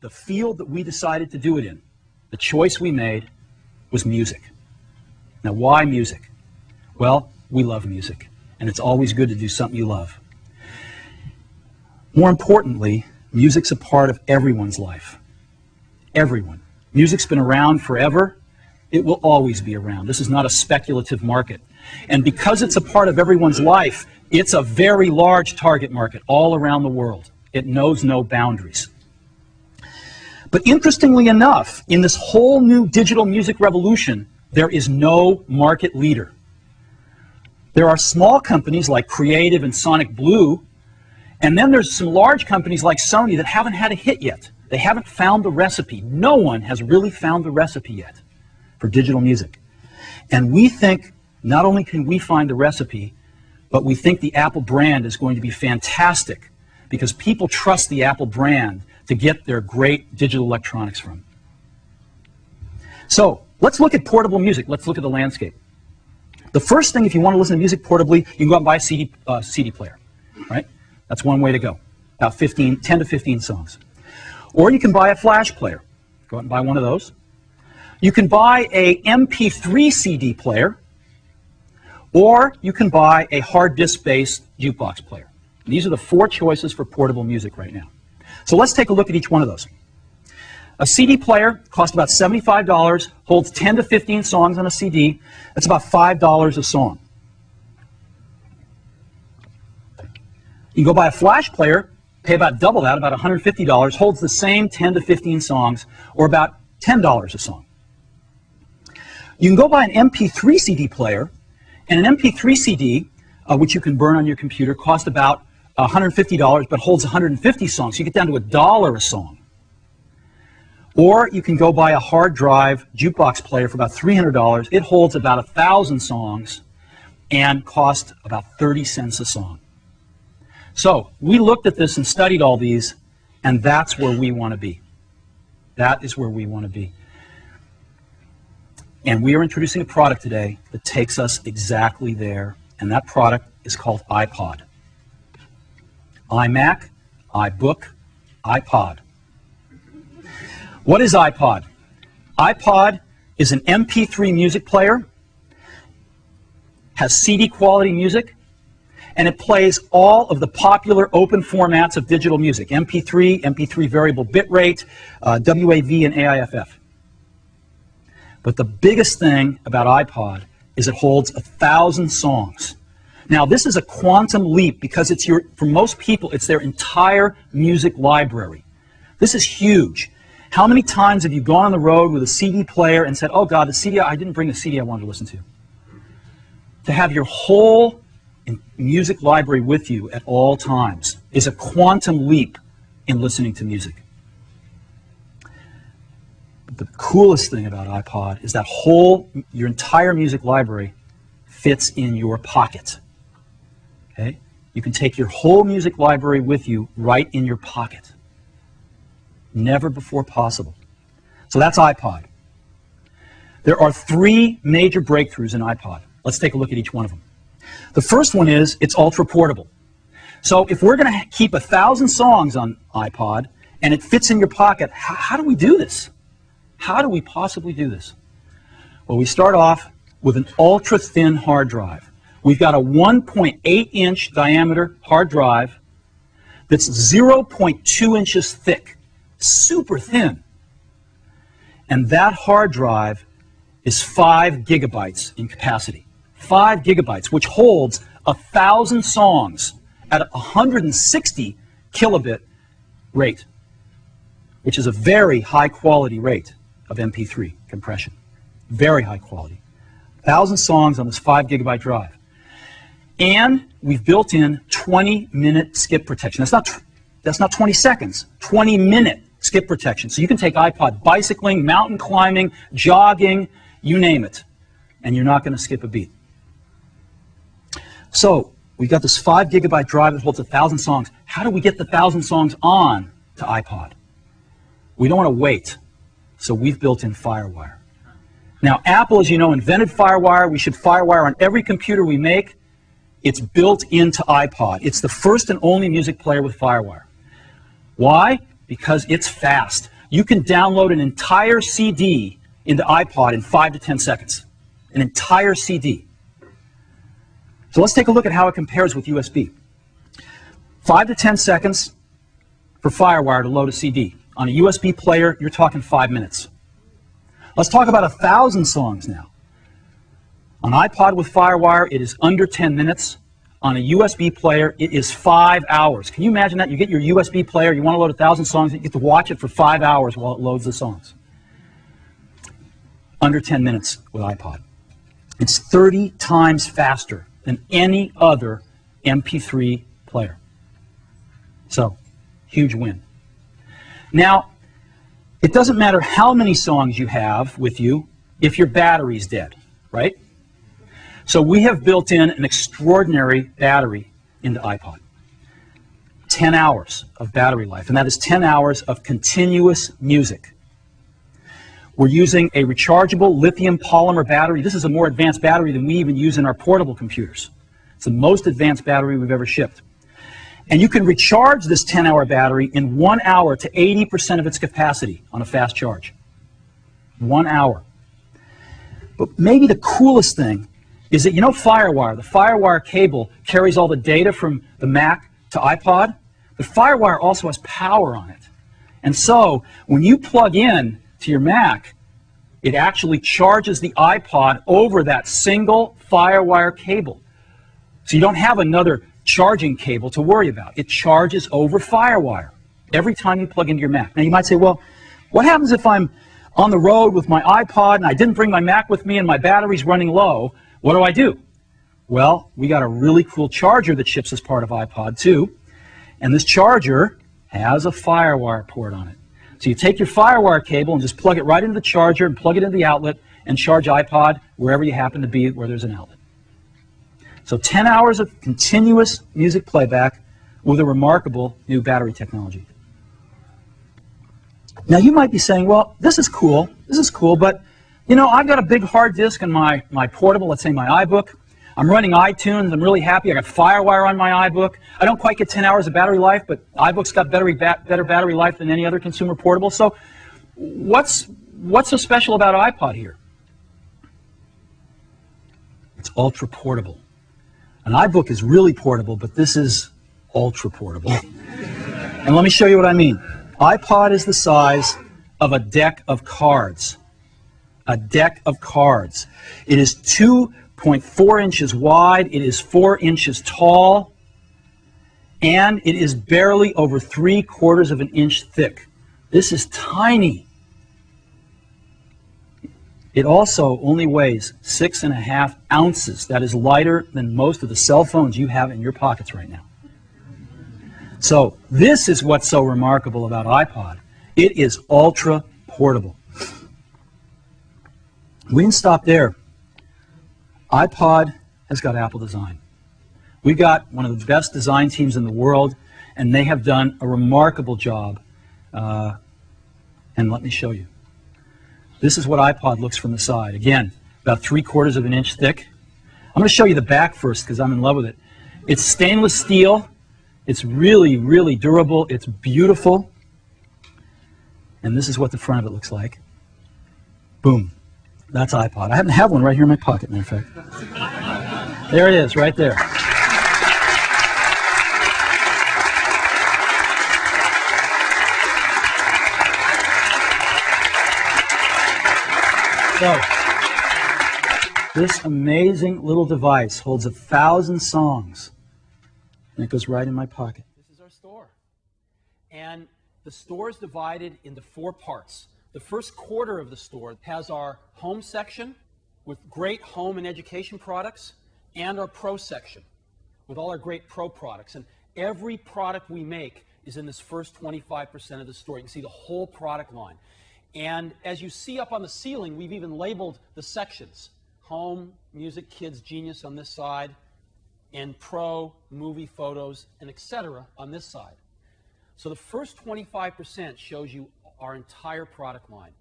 the field that we decided to do it in, the choice we made was music. Now, why music? Well, we love music, and it's always good to do something you love. More importantly, music's a part of everyone's life. Everyone. Music's been around forever. It will always be around. This is not a speculative market. And because it's a part of everyone's life, it's a very large target market all around the world. It knows no boundaries. But interestingly enough, in this whole new digital music revolution, there is no market leader. There are small companies like Creative and Sonic Blue, and then there's some large companies like Sony that haven't had a hit yet. They haven't found the recipe. No one has really found the recipe yet for digital music. And we think not only can we find the recipe, but we think the Apple brand is going to be fantastic because people trust the Apple brand to get their great digital electronics from. So let's look at portable music. Let's look at the landscape. The first thing, if you want to listen to music portably, you can go out and buy a CD player, right? That's one way to go, about 10 to 15 songs. Or you can buy a flash player. Go out and buy one of those. You can buy a MP3 CD player, or you can buy a hard disk-based jukebox player. These are the 4 choices for portable music right now. So let's take a look at each one of those. A CD player costs about $75, holds 10 to 15 songs on a CD. That's about $5 a song. You can go buy a flash player, pay about double that, about $150, holds the same 10 to 15 songs, or about $10 a song. You can go buy an MP3 CD player, and an MP3 CD, which you can burn on your computer, costs about $150, but holds 150 songs. So you get down to $1 a song. Or you can go buy a hard drive jukebox player for about $300. It holds about 1,000 songs and costs about 30 cents a song. So we looked at this and studied all these, and that's where we want to be. That is where we want to be. And we are introducing a product today that takes us exactly there, and that product is called iPod. iMac, iBook, iPod. What is iPod? iPod is an MP3 music player, has CD quality music, and it plays all of the popular open formats of digital music, MP3, MP3 variable bitrate, WAV, and AIFF. But the biggest thing about iPod is it holds 1,000 songs. Now, this is a quantum leap because it's for most people, it's their entire music library. This is huge. How many times have you gone on the road with a CD player and said, oh God, the CD, I didn't bring the CD I wanted to listen to? To have your whole music library with you at all times is a quantum leap in listening to music. But the coolest thing about iPod is that your entire music library fits in your pocket. Okay? You can take your whole music library with you right in your pocket. Never before possible. So that's iPod. There are 3 major breakthroughs in iPod. Let's take a look at each one of them. The first one is it's ultra portable. So if we're going to keep 1,000 songs on iPod and it fits in your pocket, how do we do this? How do we possibly do this? Well, we start off with an ultra thin hard drive. We've got a 1.8-inch diameter hard drive that's 0.2 inches thick, super thin. And that hard drive is 5 gigabytes in capacity. 5 gigabytes, which holds 1,000 songs at a 160 kilobit rate, which is a very high quality rate of MP3 compression. Very high quality. 1,000 songs on this 5 gigabyte drive. And we've built in 20-minute skip protection. That's not 20 seconds, 20-minute skip protection. So you can take iPod bicycling, mountain climbing, jogging, you name it, and you're not going to skip a beat. So we've got this 5 gigabyte drive that holds 1,000 songs. How do we get the 1,000 songs on to iPod? We don't want to wait, so we've built in FireWire. Now, Apple, as you know, invented FireWire. We should FireWire on every computer we make. It's built into iPod. It's the first and only music player with FireWire. Why? because it's fast. You can download an entire CD into iPod in 5 to 10 seconds. An entire CD. So let's take a look at how it compares with USB. 5 to 10 seconds for FireWire to load a CD. On a USB player, you're talking 5 minutes. Let's talk about 1,000 songs now. On iPod with FireWire, it is under 10 minutes. On a USB player, it is 5 hours. Can you imagine that? You get your USB player, you want to load 1,000 songs, you get to watch it for 5 hours while it loads the songs. Under 10 minutes with iPod. It's 30 times faster than any other MP3 player. So, huge win. Now, it doesn't matter how many songs you have with you if your battery's dead, right? So we have built in an extraordinary battery into iPod. 10 hours of battery life, and that is 10 hours of continuous music. We're using a rechargeable lithium polymer battery. This is a more advanced battery than we even use in our portable computers. It's the most advanced battery we've ever shipped. And you can recharge this 10-hour battery in 1 hour to 80% of its capacity on a fast charge. 1 hour. But maybe the coolest thing is that, you know, FireWire, the FireWire cable carries all the data from the Mac to iPod, but FireWire also has power on it. And so, when you plug in to your Mac, it actually charges the iPod over that single FireWire cable. So you don't have another charging cable to worry about. It charges over FireWire every time you plug into your Mac. Now you might say, well, what happens if I'm on the road with my iPod and I didn't bring my Mac with me and my battery's running low? What do I do? Well, we got a really cool charger that ships as part of iPod too, and this charger has a FireWire port on it. So you take your FireWire cable and just plug it right into the charger and plug it into the outlet and charge iPod wherever you happen to be where there's an outlet. So 10 hours of continuous music playback with a remarkable new battery technology. Now you might be saying, well, this is cool, but you know, I've got a big hard disk in my portable, let's say my iBook. I'm running iTunes, I'm really happy, I got FireWire on my iBook. I don't quite get 10 hours of battery life, but iBook's got better battery life than any other consumer portable. So what's so special about iPod here? It's ultra portable. An iBook is really portable, but this is ultra portable. And let me show you what I mean. iPod is the size of a deck of cards. A deck of cards. It is 2.4 inches wide, it is 4 inches tall, and it is barely over 3/4 of an inch thick. This is tiny. It also only weighs 6.5 ounces. That is lighter than most of the cell phones you have in your pockets right now. So this is what's so remarkable about iPod. It is ultra portable. We didn't stop there. iPod has got Apple design. We've got one of the best design teams in the world, and they have done a remarkable job. And let me show you. This is what iPod looks from the side. Again, about 3/4 of an inch thick. I'm going to show you the back first because I'm in love with it. It's stainless steel. It's really, really durable. It's beautiful. And this is what the front of it looks like. Boom. That's iPod. I happen to have one right here in my pocket, matter of fact. There it is, right there. So, this amazing little device holds 1,000 songs, and it goes right in my pocket. This is our store. And the store is divided into 4 parts. The first quarter of the store has our home section with great home and education products, and our pro section with all our great pro products. And every product we make is in this first 25% of the store. You can see the whole product line. And as you see up on the ceiling, we've even labeled the sections. Home, music, kids, genius on this side, and pro, movie, photos, and etc. on this side. So the first 25% shows you our entire product line.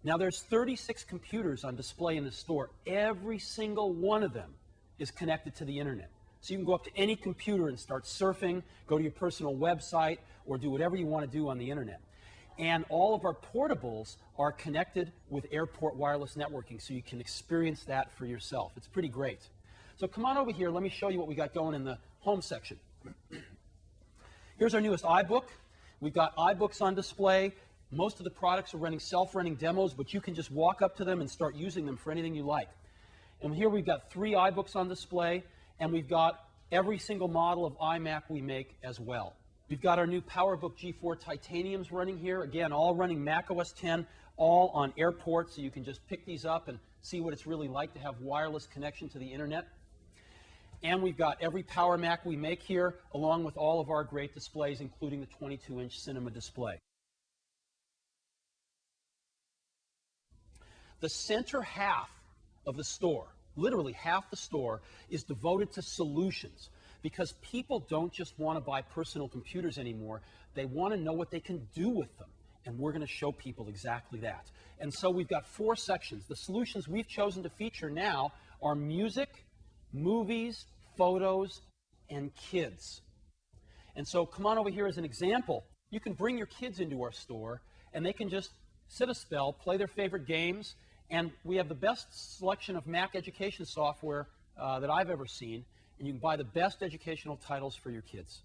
Now there's 36 computers on display in the store. Every single one of them is connected to the internet. So you can go up to any computer and start surfing, go to your personal website, or do whatever you want to do on the internet. And all of our portables are connected with airport wireless networking, so you can experience that for yourself. It's pretty great. So come on over here, let me show you what we got going in the home section. Here's our newest iBook. We've got iBooks on display. Most of the products are running self-running demos, but you can just walk up to them and start using them for anything you like. And here we've got 3 iBooks on display, and we've got every single model of iMac we make as well. We've got our new PowerBook G4 Titaniums running here. Again, all running Mac OS X, all on airports, so you can just pick these up and see what it's really like to have wireless connection to the internet. And we've got every Power Mac we make here, along with all of our great displays, including the 22-inch Cinema display. The center half of the store, literally half the store, is devoted to solutions, because people don't just want to buy personal computers anymore. They want to know what they can do with them, and we're going to show people exactly that. And so we've got 4 sections. The solutions we've chosen to feature now are music, movies, photos, and kids. And so come on over here as an example. You can bring your kids into our store, and they can just sit a spell, play their favorite games, and we have the best selection of Mac education software that I've ever seen, and you can buy the best educational titles for your kids.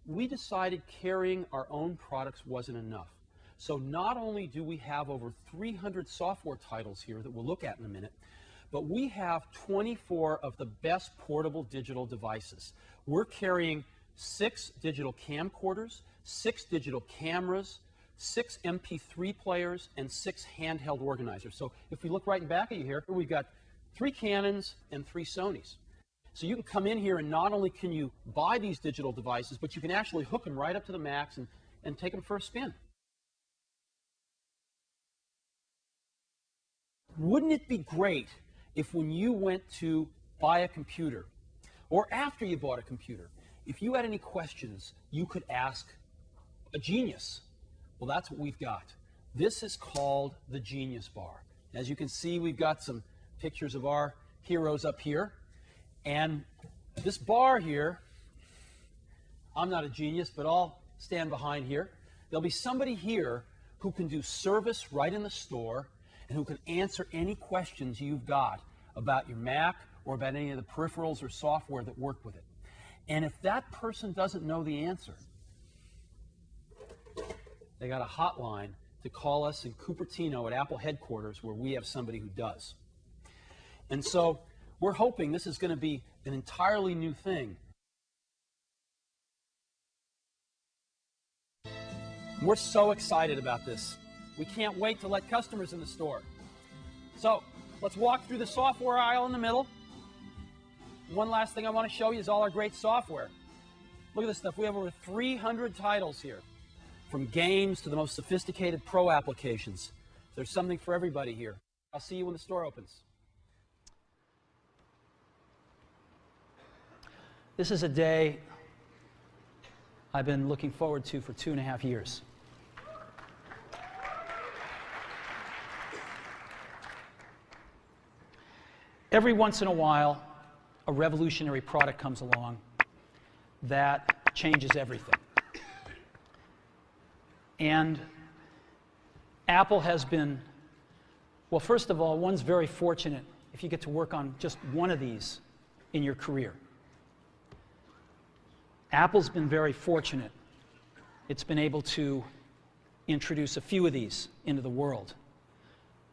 We decided carrying our own products wasn't enough. So not only do we have over 300 software titles here that we'll look at in a minute, but we have 24 of the best portable digital devices. We're carrying 6 digital camcorders, 6 digital cameras, 6 MP3 players, and 6 handheld organizers. So if we look right in back of you here, we've got 3 Canons and 3 Sonys. So you can come in here and not only can you buy these digital devices, but you can actually hook them right up to the Macs and take them for a spin. Wouldn't it be great if when you went to buy a computer, or after you bought a computer, if you had any questions, you could ask a Genius? Well, that's what we've got. This is called the Genius Bar. As you can see, we've got some pictures of our heroes up here. And this bar here, I'm not a genius, but I'll stand behind here. There'll be somebody here who can do service right in the store and who can answer any questions you've got about your Mac or about any of the peripherals or software that work with it. And if that person doesn't know the answer, they got a hotline to call us in Cupertino at Apple headquarters, where we have somebody who does. And so we're hoping this is going to be an entirely new thing. We're so excited about this. We can't wait to let customers in the store. So let's walk through the software aisle in the middle. One last thing I want to show you is all our great software. Look at this stuff. We have over 300 titles here, from games to the most sophisticated pro applications. There's something for everybody here. I'll see you when the store opens. This is a day I've been looking forward to for 2.5 years. Every once in a while, a revolutionary product comes along that changes everything. And Apple has been, well, first of all, one's very fortunate if you get to work on just one of these in your career. Apple's been very fortunate. It's been able to introduce a few of these into the world.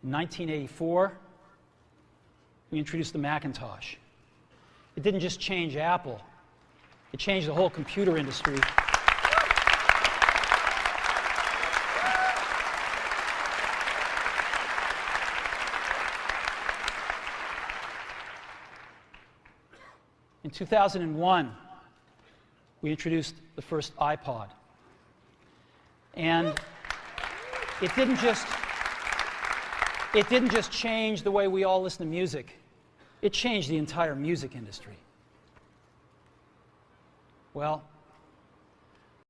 In 1984, we introduced the Macintosh. It didn't just change Apple, it changed the whole computer industry. In 2001, we introduced the first iPod. And it didn't just change the way we all listen to music. It changed the entire music industry. Well,